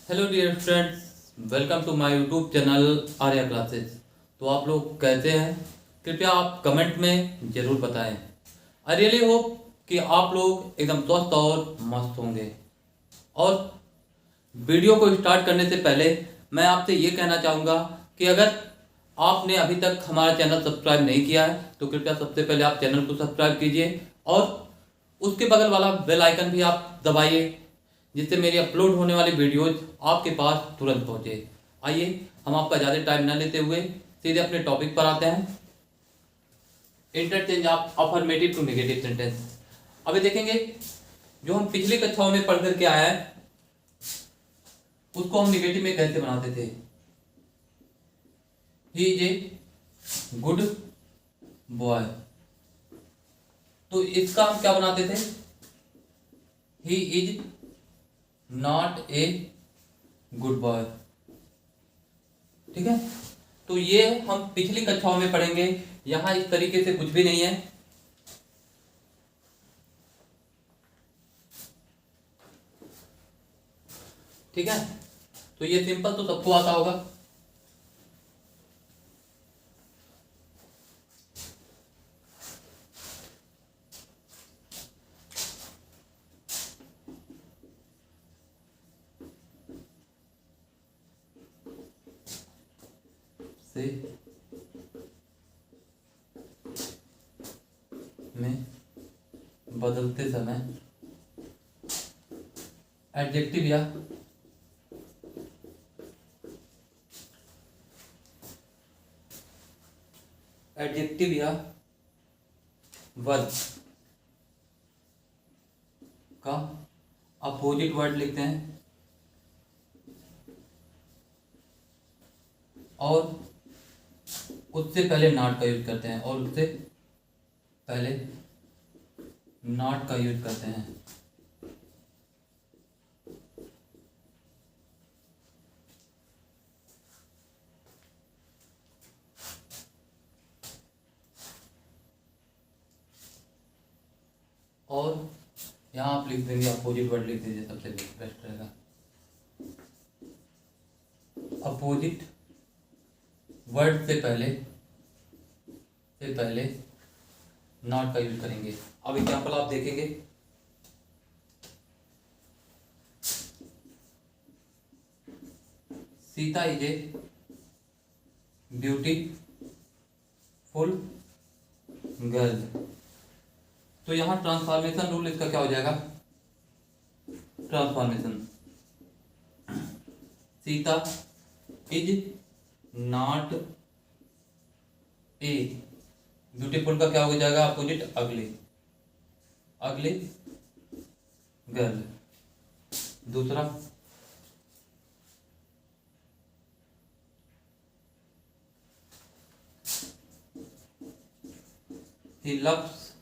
Hello dear friends, welcome to my YouTube channel Arya classes. तो आप लोग कैसे हैं? कृपया आप कमेंट में ज़रूर बताएं। आई रियली होप कि आप लोग एकदम स्वस्थ और मस्त होंगे। और वीडियो को स्टार्ट करने से पहले मैं आपसे ये कहना चाहूँगा कि अगर आपने अभी तक हमारा चैनल सब्सक्राइब नहीं किया है तो कृपया सबसे पहले आप चैनल को सब्सक्राइब कीजिए और उसके बगल वाला बेल आइकन भी आप दबाइए, जिससे मेरी अपलोड होने वाली वीडियोज आपके पास तुरंत पहुंचे। आइए हम आपका ज़्यादा टाइम न लेते हुए सीधे अपने टॉपिक पर आते हैं। Interchange of affirmative to negative sentence. अभी देखेंगे जो हम पिछली कक्षाओं में पढ़ करके आया है उसको हम नेगेटिव में कैसे बनाते थे। He is a good boy, तो इसका हम क्या बनाते थे? He is not a good boy. ठीक है, तो ये हम पिछली कक्षाओं में पढ़ेंगे। यहां इस तरीके से कुछ भी नहीं है। ठीक है, तो ये सिंपल तो सबको आता होगा। से में बदलते समय एडजेक्टिव या वर्ब का अपोजिट वर्ड लिखते हैं और उससे पहले नॉट का यूज करते हैं और यहाँ आप लिख देंगे अपोजिट वर्ड लिख दीजिए, सबसे बेस्ट रहेगा। अपोजिट वर्ड से पहले नॉट का यूज करेंगे। अब एग्जाम्पल आप देखेंगे। Sita is a beautiful girl, तो यहां ट्रांसफॉर्मेशन रूल इसका क्या हो जाएगा? Transformation Sita is not a beautiful का क्या हो जाएगा? अपोजिट अगले गर्ल। दूसरा ही लव्स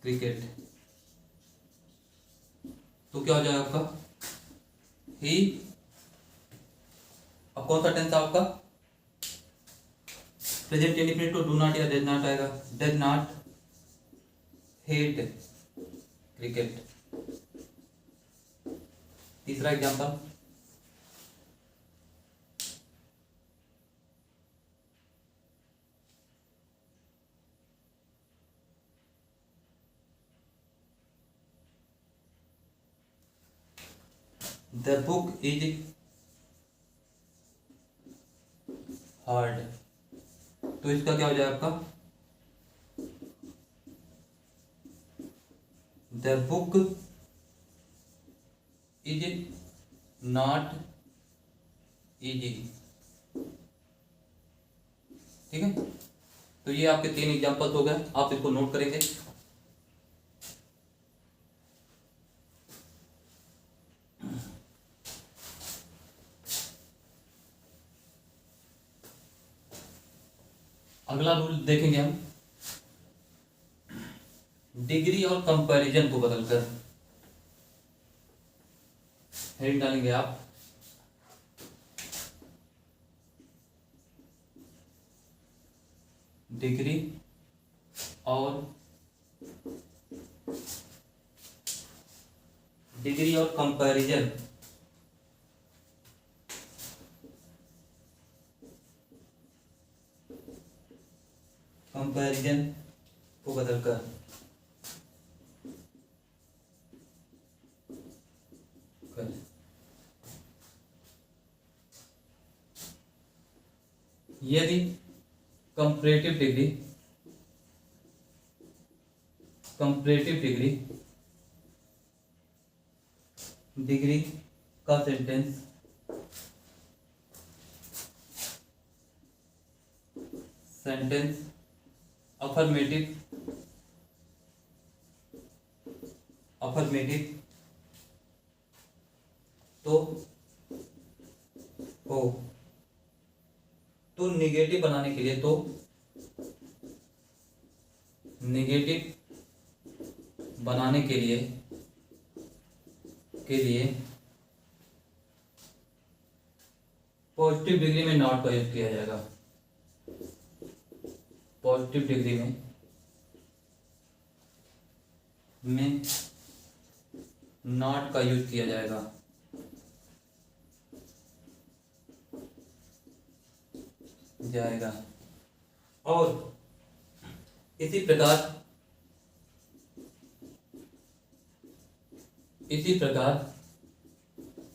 क्रिकेट, तो क्या हो जाएगा आपका? ही, अब कौन सा टेंस आपका? प्रेजेंट इंडेफिनिट तो डू नॉट या डज नॉट आएगा। Does not hate cricket. तीसरा example, the book is hard, तो इसका क्या हो जाएगा आपका? The book is not easy. ठीक है, तो ये आपके 3 एग्जांपल्स हो गए, आप इसको नोट करेंगे। अगला रूल देखेंगे हम, डिग्री और कंपैरिजन को बदलकर। हेडिंग डालेंगे आप डिग्री और कंपैरिजन कंपैरिजन को बदलकर यदि कंपैरेटिव डिग्री का सेंटेंस अफर्मेटिव तो हो, तो निगेटिव बनाने के लिए पॉजिटिव डिग्री में नॉट का यूज किया जाएगा। पॉजिटिव डिग्री में नॉट का यूज किया जाएगा। और इसी प्रकार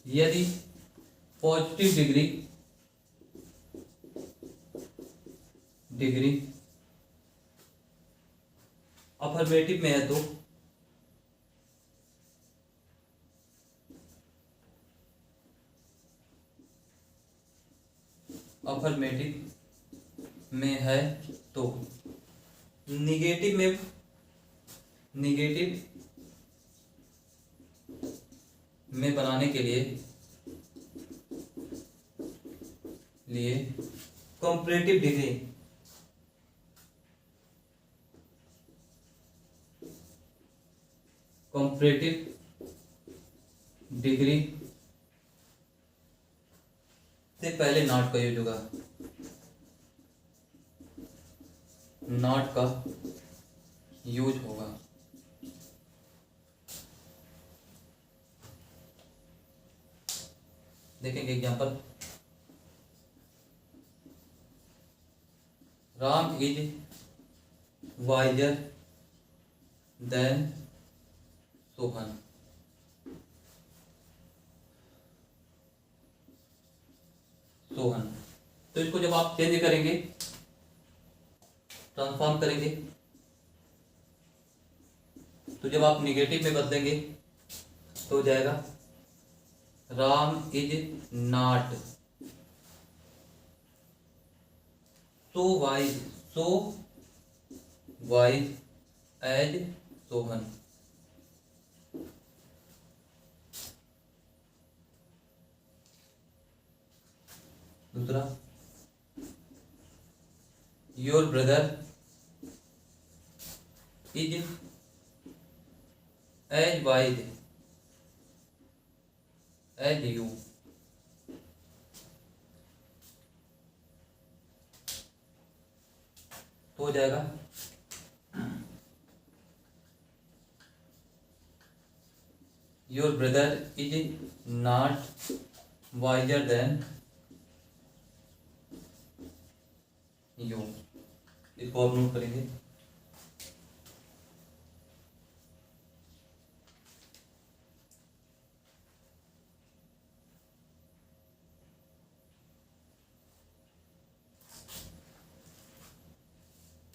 यदि पॉजिटिव डिग्री अफर्मेटिव में है तो निगेटिव में बनाने के लिए कंपैरेटिव डिग्री से पहले नॉट का यूज होगा। देखेंगे example. Ram is visor then Sohan. तो इसको जब आप चेंज करेंगे, ट्रांसफॉर्म करेंगे, तो जब आप निगेटिव में बदलेंगे तो हो जाएगा Ram is not so wise as Sohan. दूसरा, your brother is as wise as you. तो हो जाएगा your brother is not wiser than you. इसको आप नोट करेंगे।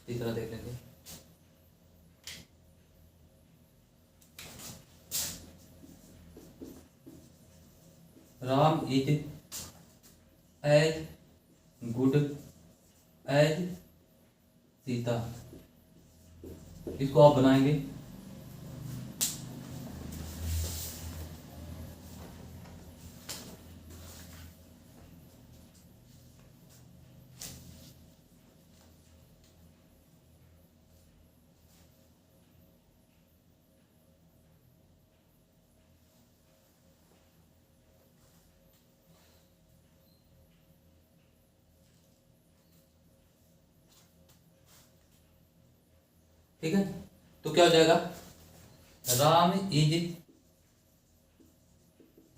तीसरा देख लेंगे। Ram is as good as Sita. इसको आप बनाएंगे ठीक है। तो क्या हो जाएगा, राम इज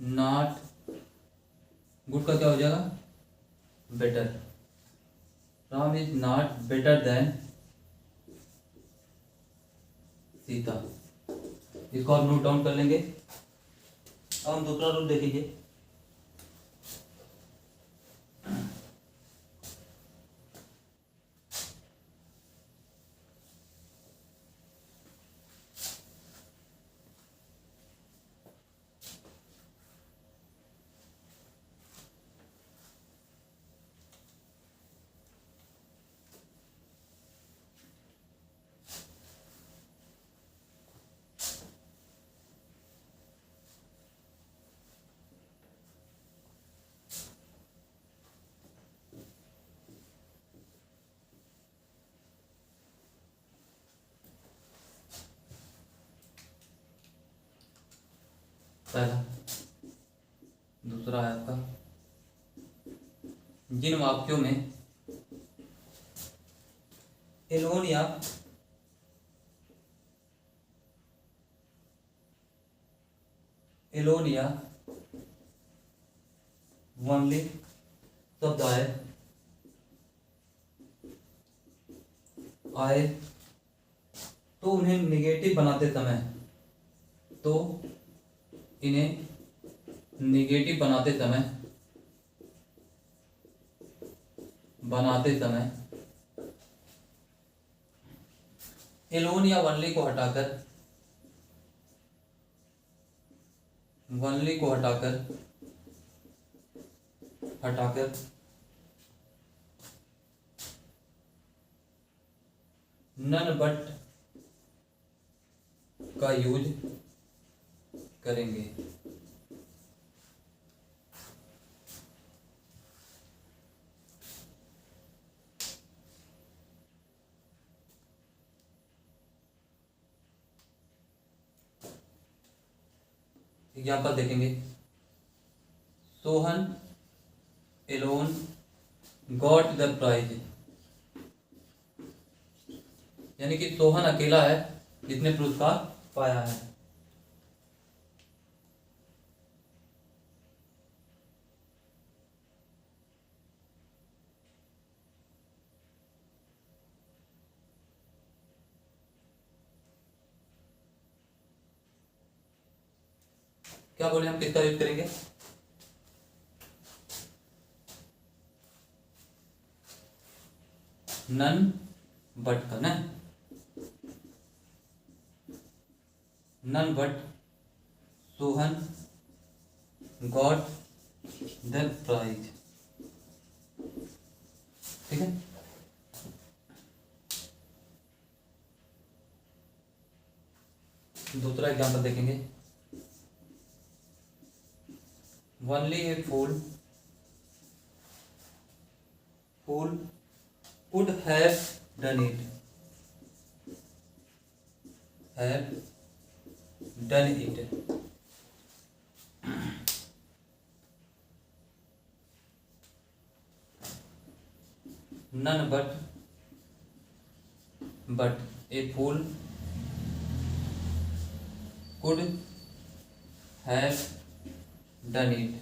नॉट गुड का क्या हो जाएगा, better. Ram is not better than theta. इसको आप नोट डाउन कर लेंगे। अब हम दूसरा रूल देखेंगे। पहला, दूसरा है आपका, जिन वाक्यों में एलोन या वनली शब्द आए तो उन्हें निगेटिव बनाते समय, तो इन्हें निगेटिव बनाते समय एलोन या वनली को हटाकर नन बट का यूज करेंगे। एग्जाम्पल देखेंगे। Sohan alone got the prize, यानी कि सोहन अकेला है जिसने पुरस्कार पाया है। क्या बोले हम किसका यूज करेंगे? नन बट का ना, none but Sohan got the prize. ठीक है। दूसरा एग्जांपल देखेंगे। Only a fool would have done it. None but a fool could have done it.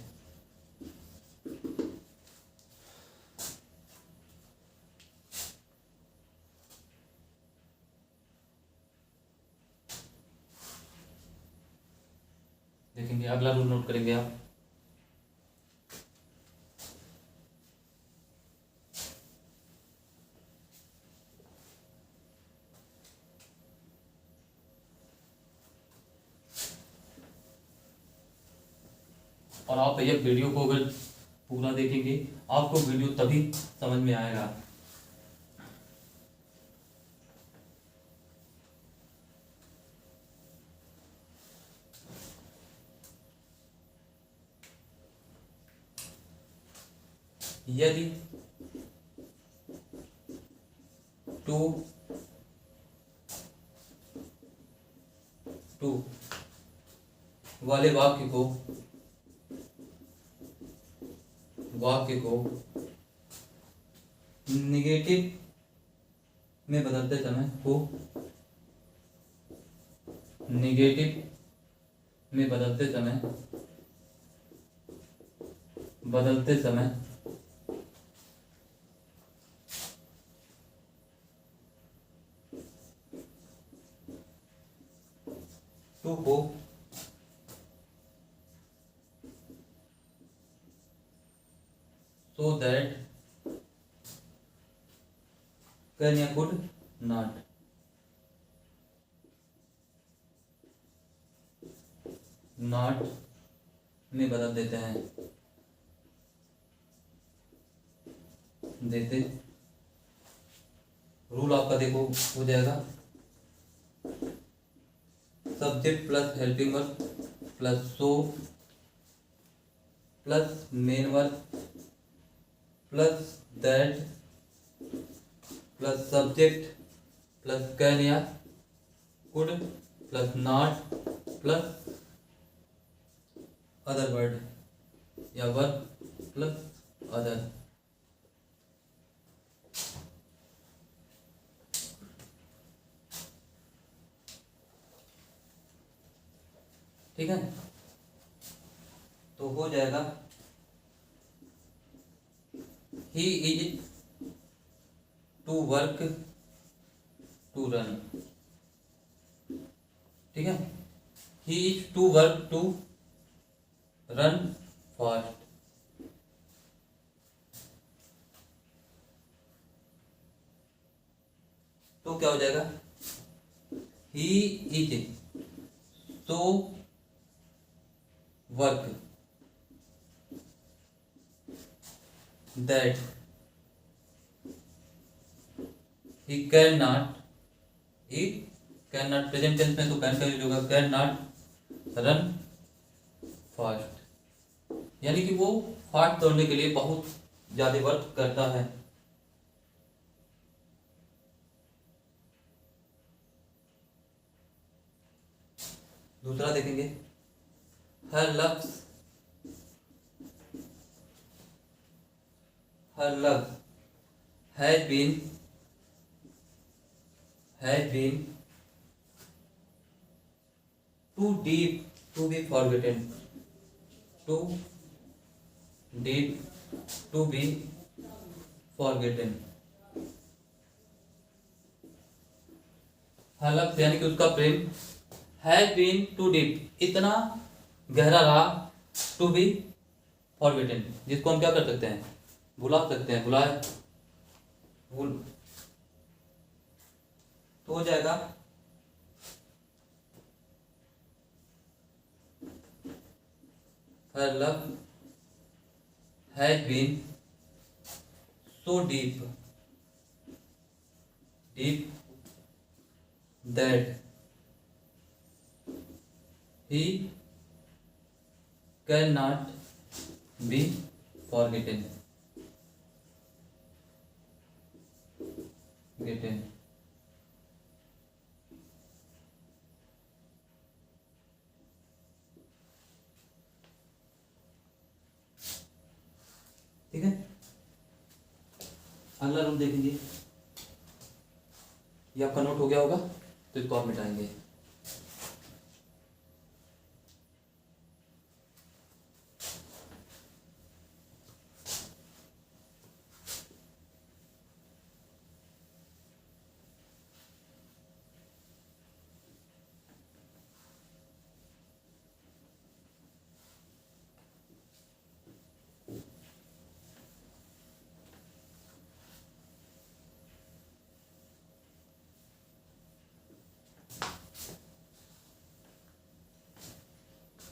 देखेंगे अगला रूल नोट करेंगे आप। और आप ये वीडियो को अगर पूरा देखेंगे आपको वीडियो तभी समझ में आएगा। यदि टू वाले वाक्य को निगेटिव में बदलते समय टू को so that can या could not में बदल देते हैं, देते रूल आपका देखो हो जाएगा subject plus helping verb plus so plus main verb plus that plus subject plus can या could plus not plus other word या वर्ब प्लस अदर। ठीक है, तो हो जाएगा he is to work to run. ठीक है, he is to work to run fast. तो क्या हो जाएगा he is so work that he can not, he can not present tense में तो कैन का यूज होगा, कैन नॉट रन फास्ट, यानी कि वो फास्ट दौड़ने के लिए बहुत ज्यादा वर्क करता है। दूसरा देखेंगे हर लफ्ज has been too deep to be forgotten, too deep to be forgotten. हर लफ्ज यानी कि उसका प्रेम हैज बीन टू डीप इतना गहरा रहा, टू बी फॉरगेटन जिसको हम क्या कर सकते हैं भुला सकते हैं, भुलाए भूल। तो हो जाएगा her love has been so deep that he cannot be forgotten. ठीक है, अगला रूल देखेंगे, ये आपका नोट हो गया होगा तो इसको आप मिटाएंगे।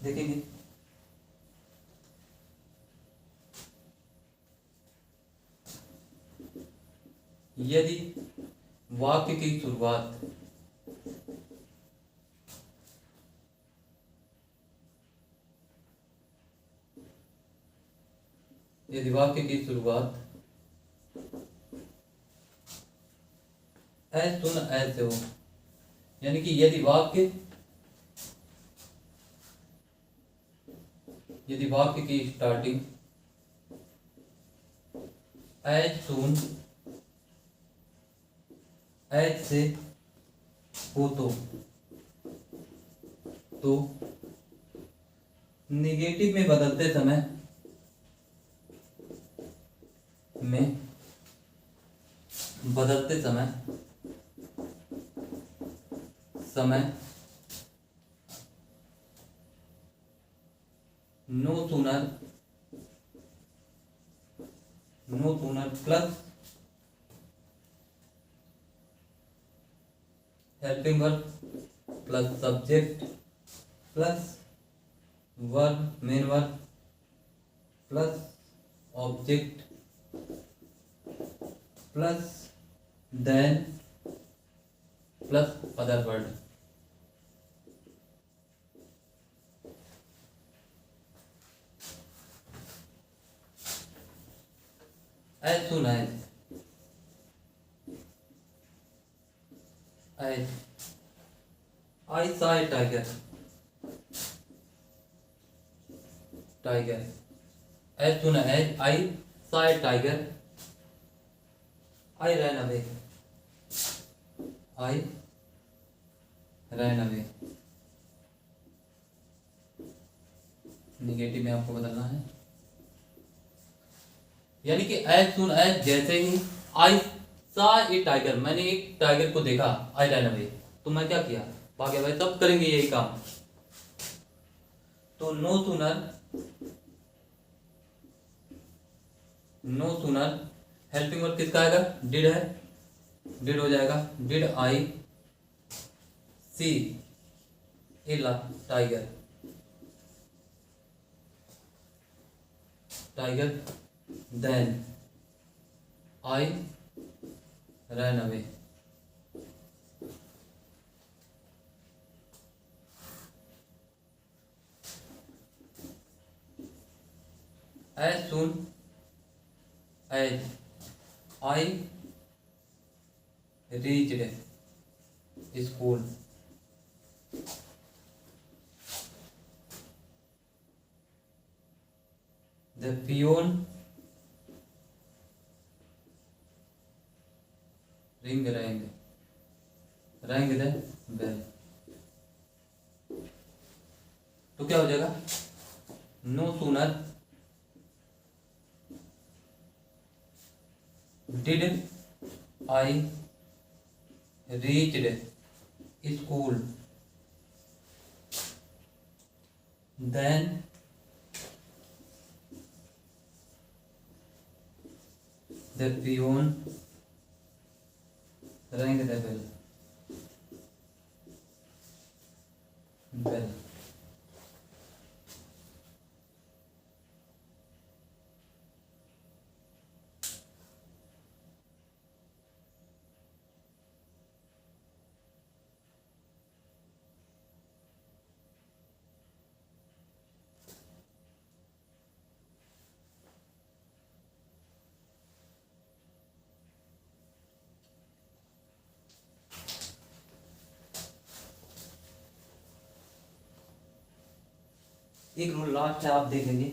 देखेंगे यदि वाक्य की शुरुआत एज सुन ऐसे हो, यानी कि यदि वाक्य की स्टार्टिंग एज सुन एज से हो तो निगेटिव में बदलते समय no sooner plus helping verb plus subject plus verb main verb plus object plus than plus other word. As soon as I saw a tiger as soon as I saw a tiger I ran away negative में आपको बदलना है, यानी कि as soon as जैसे ही आई सा ए tiger, मैंने एक टाइगर को देखा, आई रैन अवे, तो मैं क्या किया, भागे भाई। सब करेंगे यही काम। तो नो सूनर हेल्पिंग वर्ब किसका आएगा, डिड है, डिड हो जाएगा, did I see a tiger then I ran away. As soon as I reached school the peon rang the bell। तो क्या हो जाएगा, no sooner did I reached school than the peon rang the bell। एक rule last है, आप देखेंगे,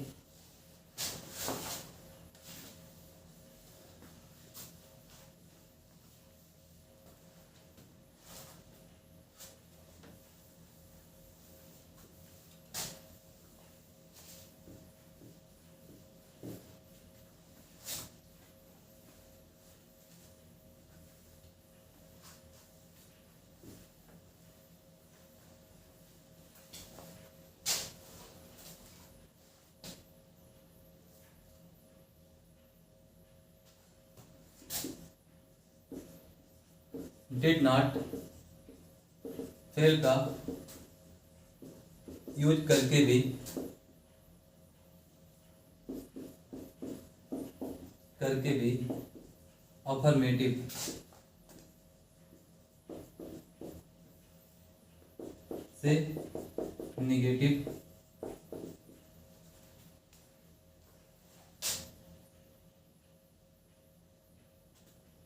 did not fail का use करके भी अफर्मेटिव से निगेटिव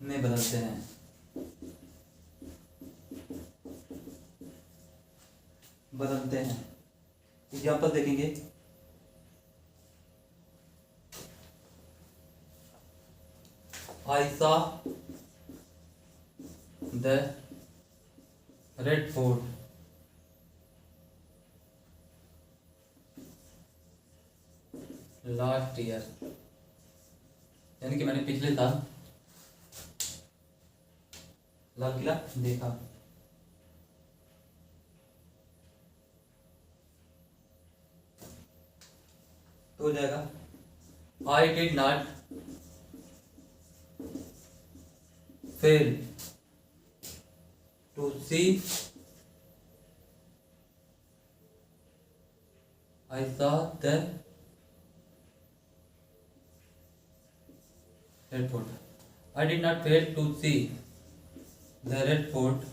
में बदलते हैं। एग्जाम्पल देखेंगे, I saw the red fort last year, यानी कि मैंने पिछले साल लाल किला देखा। तो हो जाएगा I did not fail to see I saw the red fort. I did not fail to see the red fort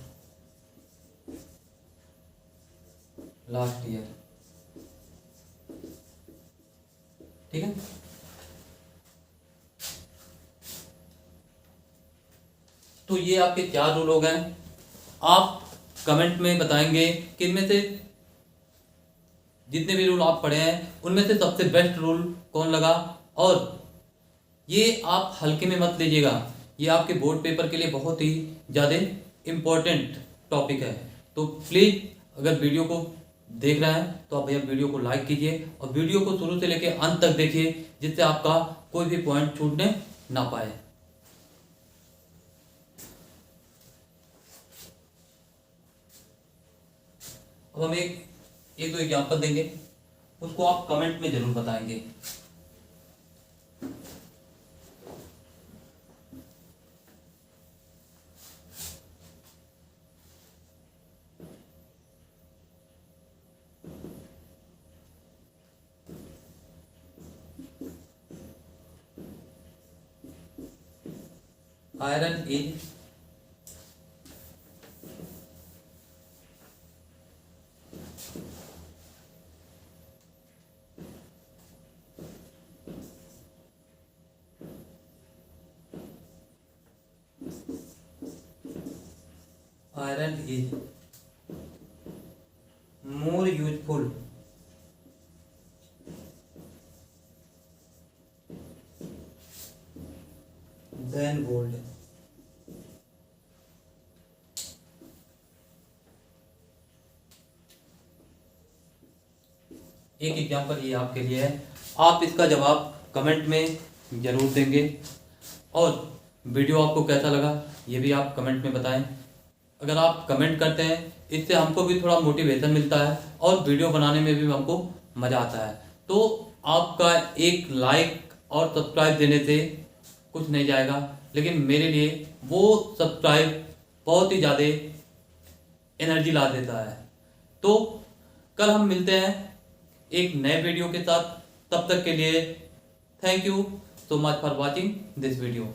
last year. ठीक है। तो ये आपके 4 रूल हो गए। आप कमेंट में बताएंगे कि इनमें से जितने भी रूल आप पढ़े हैं उनमें से सबसे बेस्ट रूल कौन लगा। और ये आप हल्के में मत लीजिएगा, ये आपके बोर्ड पेपर के लिए बहुत ही ज़्यादा इम्पोर्टेंट टॉपिक है। तो प्लीज़ अगर वीडियो को देख रहे हैं तो आप भैया वीडियो को लाइक कीजिए और वीडियो को शुरू से लेकर अंत तक देखिए, जिससे आपका कोई भी पॉइंट छूटने ना पाए। अब हम एक दो एग्जाम्पल देंगे, उसको आप कमेंट में जरूर बताएंगे। Iron is more useful than gold। एक एग्जाम्पल ये आपके लिए है, आप इसका जवाब कमेंट में जरूर देंगे। और वीडियो आपको कैसा लगा ये भी आप कमेंट में बताएं। अगर आप कमेंट करते हैं इससे हमको भी थोड़ा मोटिवेशन मिलता है और वीडियो बनाने में भी हमको मज़ा आता है। तो आपका एक लाइक और सब्सक्राइब देने से कुछ नहीं जाएगा, लेकिन मेरे लिए वो सब्सक्राइब बहुत ही ज़्यादा एनर्जी ला देता है। तो कल हम मिलते हैं एक नए वीडियो के साथ। तब तक के लिए thank you so much for watching this video.